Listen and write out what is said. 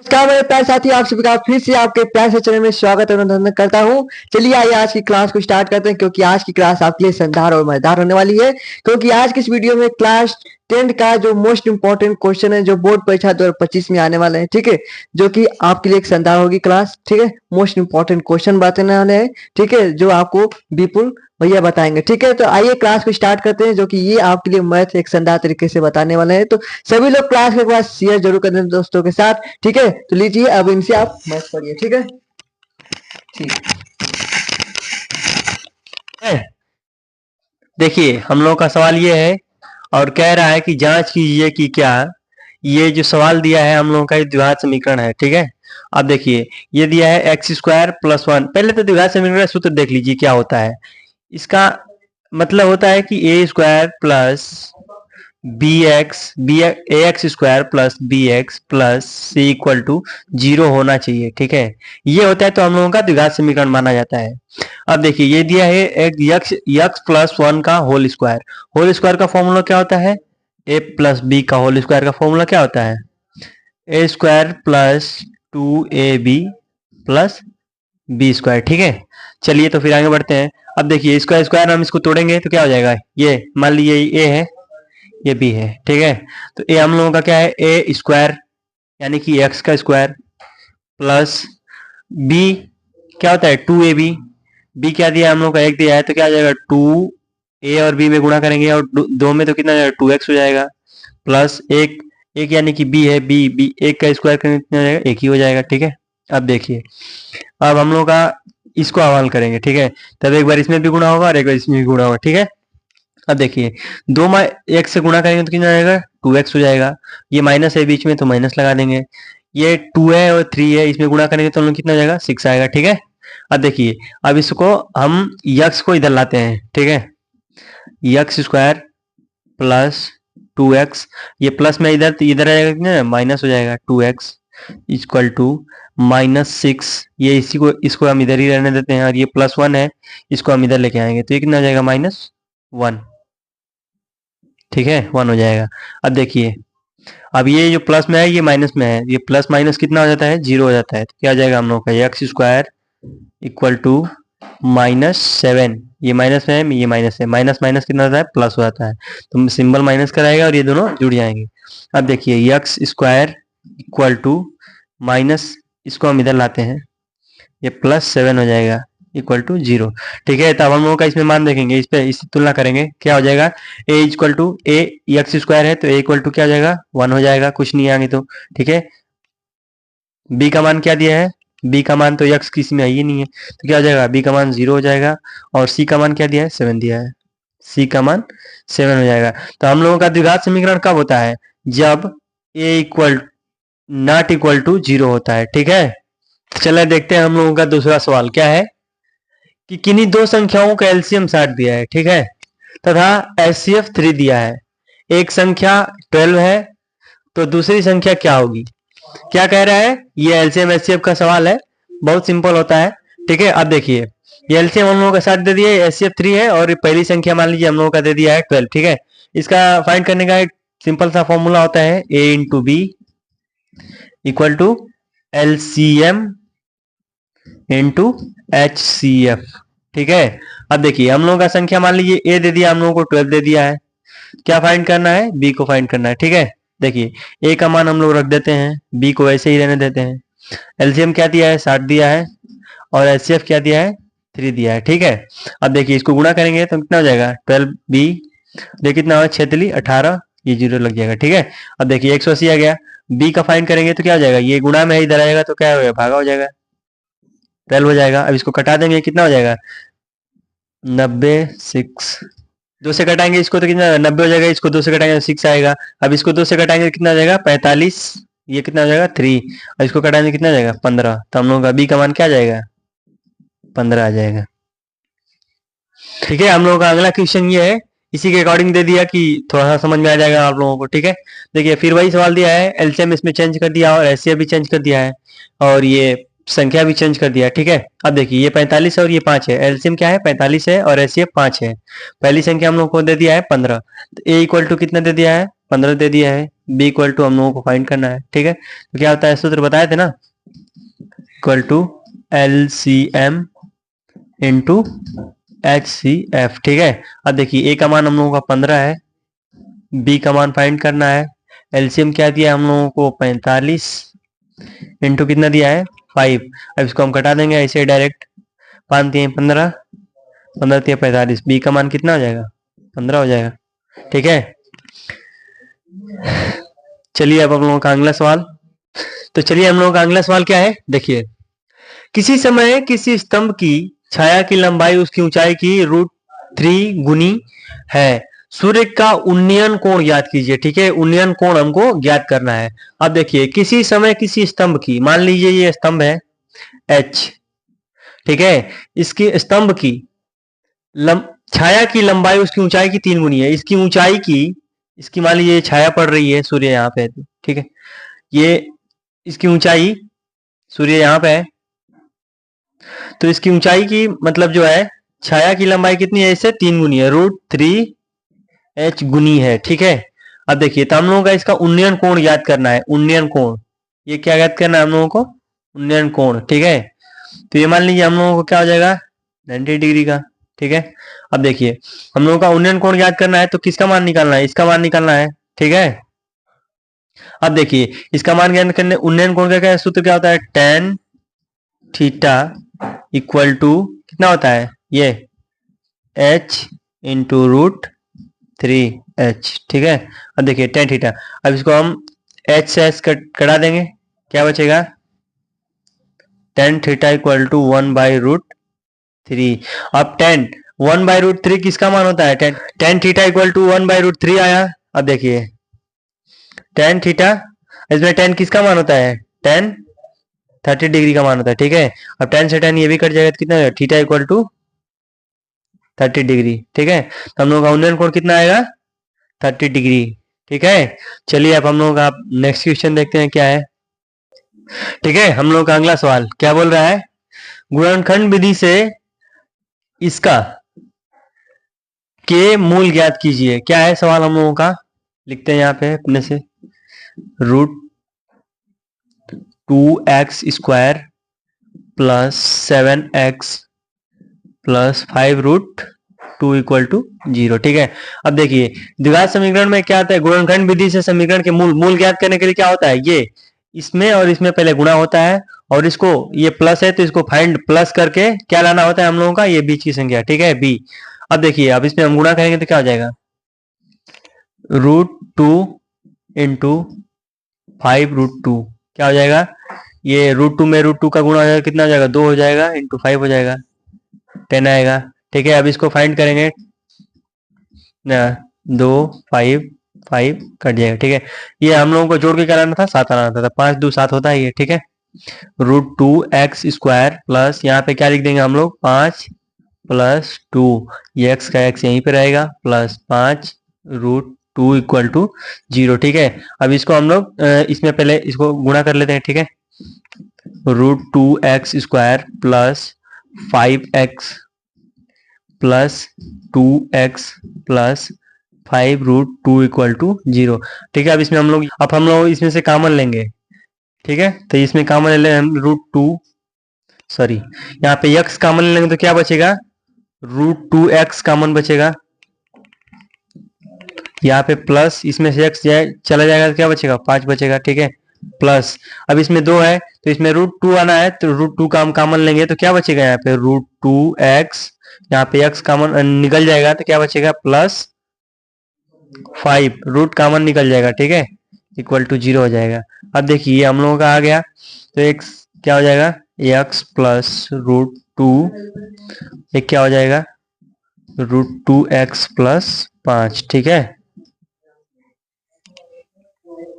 नमस्कार मेरे प्यारे साथी, आप सभी का फिर से आपके प्यार से चैनल में स्वागत और अभिनंदन करता हूँ। चलिए आइए आज की क्लास को स्टार्ट करते हैं, क्योंकि आज की क्लास आपके लिए शानदार और मजेदार होने वाली है। क्योंकि आज की इस वीडियो में क्लास 10 का जो मोस्ट इंपॉर्टेंट क्वेश्चन है, जो बोर्ड परीक्षा 2025 में आने वाले हैं, ठीक है, जो कि आपके लिए एक शानदार होगी क्लास, ठीक है। मोस्ट इंपॉर्टेंट क्वेश्चन बताने वाले हैं, ठीक है, जो आपको विपुल भैया बताएंगे, ठीक है। तो आइए क्लास को स्टार्ट करते हैं, जो कि ये आपके लिए मैथ एक शानदार तरीके से बताने वाले हैं। तो सभी लोग क्लास के बाद शेयर जरूर कर दें दोस्तों के साथ, ठीक है। तो लीजिए अब इनसे आप मैथ पढ़िए, ठीक है। ठीक है। देखिए हम लोग का सवाल ये है और कह रहा है कि जांच कीजिए कि क्या ये जो सवाल दिया है हम लोगों का द्विघात समीकरण है, ठीक है। अब देखिए ये दिया है एक्स स्क्वायर प्लस वन। पहले तो द्विघात समीकरण का सूत्र देख लीजिए क्या होता है। इसका मतलब होता है कि a square plus b x square plus b x plus c equal to 0 होना चाहिए, ठीक है। ये होता है तो हम लोगों का द्विघात समीकरण माना जाता है। अब देखिए ये दिया है एक यक्स प्लस वन का होल स्क्वायर का फॉर्मूला क्या होता है, ए प्लस बी का होल स्क्वायर का फॉर्मूला क्या होता है, a square plus 2ab plus b square, ठीक है। चलिए तो फिर आगे बढ़ते हैं। अब देखिए इसका स्क्वायर हम इसको तोड़ेंगे तो क्या हो जाएगा, ये मान लीजिए ए है, ये बी है, ठीक है। तो ए हम लोगों का क्या है, ए स्क्वायर यानी कि एक्स का स्क्वायर प्लस बी क्या होता है 2ab। बी क्या दिया हम लोग का, एक दिया है, तो क्या आ जाएगा 2 ए और बी में गुणा करेंगे और दो में तो कितना आ जाएगा 2x हो जाएगा प्लस एक एक यानी कि बी है, बी एक का स्क्वायर करेंगे कितना हो जाएगा, एक ही हो जाएगा, ठीक है। अब देखिए अब हम लोग का इसको हल करेंगे, ठीक है। तब एक बार इसमें भी गुणा होगा और एक बार इसमें भी गुणा होगा, ठीक है। अब देखिए दो एक से गुणा करेंगे तो कितना आएगा 2x हो जाएगा। ये माइनस है बीच में तो माइनस लगा देंगे। ये 2 है और 3 है, इसमें गुणा करेंगे तो हम लोग कितना जाएगा 6 आएगा, ठीक है। अब देखिए अब इसको हम यक्स को इधर लाते हैं, ठीक है। यक्स स्क्वायर प्लस 2x, ये प्लस में इधर इधर आएगा कितना माइनस हो जाएगा 2x इक्वल टू -6। ये इसी को इसको हम इधर ही रहने देते हैं और ये +1 है, इसको हम इधर लेके आएंगे तो ये कितना हो जाएगा -1, ठीक है, 1 हो जाएगा। अब देखिए अब ये जो प्लस में है ये माइनस में है, ये प्लस माइनस कितना हो जाता है 0 हो जाता है। तो क्या आ जाएगा हम लोग का एक्स स्क्वायर इक्वल टू -7। ये माइनस में है, ये माइनस है, माइनस माइनस कितना होता है प्लस हो जाता है, तो सिंबल माइनस कराएगा और ये दोनों जुड़ जाएंगे। अब देखिए x square equal to minus, इसको हम इधर लाते हैं, ये +7 हो जाएगा इक्वल टू 0, ठीक है। तब हम लोगों का इसमें मान देखेंगे, इस पे इससे तुलना करेंगे, क्या हो जाएगा a equal to a x square है तो ए इक्वल टू क्या हो जाएगा 1 हो जाएगा, कुछ नहीं आगे तो, ठीक है। बी का मान क्या दिया है, बी का मान तो एक्स किसी में है ही नहीं है, तो क्या हो जाएगा बी का मान 0 हो जाएगा। और सी का मान क्या दिया है 7 दिया है, सी का मान 7 हो जाएगा। तो हम लोगों का द्विघात समीकरण कब होता है, जब ए इक्वल नॉट इक्वल टू 0 होता है, ठीक है। चलिए देखते हैं हम लोगों का दूसरा सवाल क्या है कि किन्हीं दो संख्याओं का एलसीएम 60 दिया है, ठीक है, तथा एचसीएफ 3 दिया है। एक संख्या 12 है तो दूसरी संख्या क्या होगी। क्या कह रहा है, ये एलसीएम एचसीएफ का सवाल है, बहुत सिंपल होता है, ठीक है। अब देखिए ये एलसीएम हम लोगों का 60 दे दिया है, एचसीएफ 3 है और पहली संख्या मान लीजिए हम लोगों का दे दिया है 12, ठीक है। इसका फाइंड करने का एक सिंपल सा फॉर्मूला होता है a into b equal to LCM into HCF, ठीक है। अब देखिए हम लोगों का संख्या मान लीजिए ए दे दिया, हम लोगों को 12 दे दिया है, क्या फाइंड करना है बी को फाइंड करना है, ठीक है। देखिए ए का मान हम लोग रख देते हैं, बी को ऐसे ही रहने देते हैं। एलसीएम क्या दिया है 60 दिया है और एचसीएफ क्या दिया है 3 दिया है, ठीक है। अब देखिए इसको गुणा करेंगे तो कितना हो जाएगा 12b, देखिए कितना हो 6 18, ये 0 लग जाएगा, ठीक है। अब देखिए 180 आ गया, बी का फाइंड करेंगे तो क्या हो जाएगा, ये गुणा में इधर आएगा तो क्या हो जाएगा भागा हो जाएगा, 12 हो जाएगा। अब इसको कटा देंगे कितना हो जाएगा 90, 6 2 से कटाएंगे इसको तो कितना 90 हो जाएगा, इसको 2 से कटाएंगे तो 6 आएगा। अब इसको 2 से कटाएंगे कितना हो जाएगा 45, ये कितना हो जाएगा 3 और इसको कटाएंगे कितना हो जाएगा 15। तो हम लोगों का बी का मान क्या आ जाएगा 15 आ जाएगा, ठीक है। हम लोगों का अगला क्वेश्चन ये है, इसी के अकॉर्डिंग दे दिया कि थोड़ा सा समझ में आ जाएगा आप लोगों को, ठीक है। देखिए फिर वही सवाल दिया है, एलसीएम इसमें चेंज कर दिया और एचसीएफ भी चेंज कर दिया है और ये संख्या भी चेंज कर दिया, ठीक है। अब देखिए ये 45 है और ये 5 है, एलसीएम क्या है 45 है और एचसीएफ 5 है। पहली संख्या हम लोग को दे दिया है 15, तो ए इक्वल टू कितना दे दिया है 15 दे दिया है। b इक्वल टू हम लोगों को फाइंड करना है, ठीक है। तो क्या होता है, सूत्र बताए थे ना, equal to LCM into HCF, ठीक है। अब देखिए a का मान हम लोगों का 15 है, b का मान फाइंड करना है, LCM क्या दिया है हम लोगों को 45 इंटू कितना दिया है 5। अब इसको हम कटा देंगे ऐसे डायरेक्ट, 5 दिए 15, 15 दिए 45, b का मान कितना हो जाएगा 15 हो जाएगा, ठीक है। चलिए अब हम लोगों का अगला सवाल। तो चलिए हम लोगों का अगला सवाल क्या है, देखिए, किसी समय किसी स्तंभ की छाया की लंबाई उसकी ऊंचाई की √3 गुनी है, सूर्य का उन्नयन कोण ज्ञात कीजिए, ठीक है। उन्नयन कोण हमको ज्ञात करना है। अब देखिए, किसी समय किसी स्तंभ की, मान लीजिए ये स्तंभ है H, ठीक है, इसकी स्तंभ की छाया की लंबाई उसकी ऊंचाई की 3 गुनी है। इसकी ऊंचाई की, इसकी मान लीजिए छाया पड़ रही है, सूर्य यहाँ पे है, ठीक है, ये इसकी ऊंचाई, सूर्य यहाँ पे है, तो इसकी ऊंचाई की मतलब जो है छाया की लंबाई कितनी है, इससे 3 गुनी है, √3h गुनी है, ठीक है। अब देखिए, तो हम लोगों का इसका उन्नयन कोण ज्ञात करना है। उन्नयन कोण, ये क्या ज्ञात करना है हम लोगों को, उन्नयन कोण, ठीक है। तो ये मान लीजिए हम लोगों को क्या हो जाएगा 90 डिग्री का, ठीक है। अब देखिए, हम लोगों का उन्नयन कोण ज्ञात करना है, तो किसका मान निकालना है, इसका मान निकालना है, ठीक है। अब देखिए, इसका मान ज्ञात करने, उन्नयन कोण का क्या सूत्र क्या होता है, tan थीटा इक्वल टू कितना होता है, ये h इंटू √3h, ठीक है। अब देखिए tan थीटा, अब इसको हम h से h कटा देंगे, क्या बचेगा, tan थीटा इक्वल टू 1/√3। अब tan 1/√3 किसका मान होता है, tan थीटा इक्वल टू 1/√3 आया। अब देखिए tan थीटा, इसमें tan किसका मान होता है, tan 30 डिग्री का मान होता है, ठीक है। अब tan से tan ये भी कट जाएगा, तो कितना थीटा इक्वल टू 30 डिग्री, ठीक है। तो हम लोग का उन्नयन कोण कितना आएगा 30 डिग्री, ठीक है। चलिए अब हम लोग का नेक्स्ट क्वेश्चन देखते हैं क्या है, ठीक है। हम लोग का अगला सवाल क्या बोल रहा है, गुणनखंड विधि से इसका के मूल ज्ञात कीजिए। क्या है सवाल हम लोगों का, लिखते हैं यहाँ पे अपने से, √2x² plus 7x plus 5√2 equal to 0, ठीक है। अब देखिए, द्विघात समीकरण में क्या आता है, गुणनखंड विधि से समीकरण के मूल ज्ञात करने के लिए क्या होता है, ये इसमें और इसमें पहले गुणा होता है, और इसको ये प्लस है तो इसको फाइंड प्लस करके क्या लाना होता है हम लोगों का, ये बीच की संख्या, ठीक है, b। अब देखिए, अब इसमें हम गुणा करेंगे तो क्या हो जाएगा, √2 इंटू 5√2 क्या हो जाएगा, ये √2 में √2 का गुणा हो जाएगा, कितना हो जाएगा 2 हो जाएगा, इंटू 5 हो जाएगा, 10 आएगा, ठीक है। अब इसको फाइंड करेंगे ना, 2 5 5 कट जाएगा, ठीक है। ये हम लोगों को जोड़ के क्या लाना था, 7 आना था, 5 2 7 होता है ये, ठीक है। √2x² प्लस यहाँ पे क्या लिख देंगे हम लोग 5 प्लस 2, ये x का x यहीं पे रहेगा, प्लस 5√2 इक्वल टू 0, ठीक है। अब इसको हम लोग इसमें पहले इसको गुणा कर लेते हैं, ठीक है। √2x² plus 5x plus 2x plus 5√2 equal to 0, ठीक है। अब इसमें हम लोग इसमें से कॉमन लेंगे, ठीक है। तो इसमें कॉमन ले लें हम √2, सॉरी यहाँ पे x कॉमन लेंगे तो क्या बचेगा, √2x कॉमन बचेगा, यहाँ पे प्लस इसमें से x चला जाएगा तो क्या बचेगा 5 बचेगा, ठीक है, प्लस अब इसमें 2 है तो इसमें √2 आना है, तो √2 का हम कॉमन लेंगे तो क्या बचेगा यहाँ पे √2x, यहाँ पे x कॉमन निकल जाएगा तो क्या बचेगा प्लस 5, रूट कॉमन निकल जाएगा, ठीक है, इक्वल टू 0 हो जाएगा। अब देखिए हम लोगों का आ गया, तो x क्या हो जाएगा, x प्लस √2, एक क्या हो जाएगा √2x प्लस 5, ठीक है।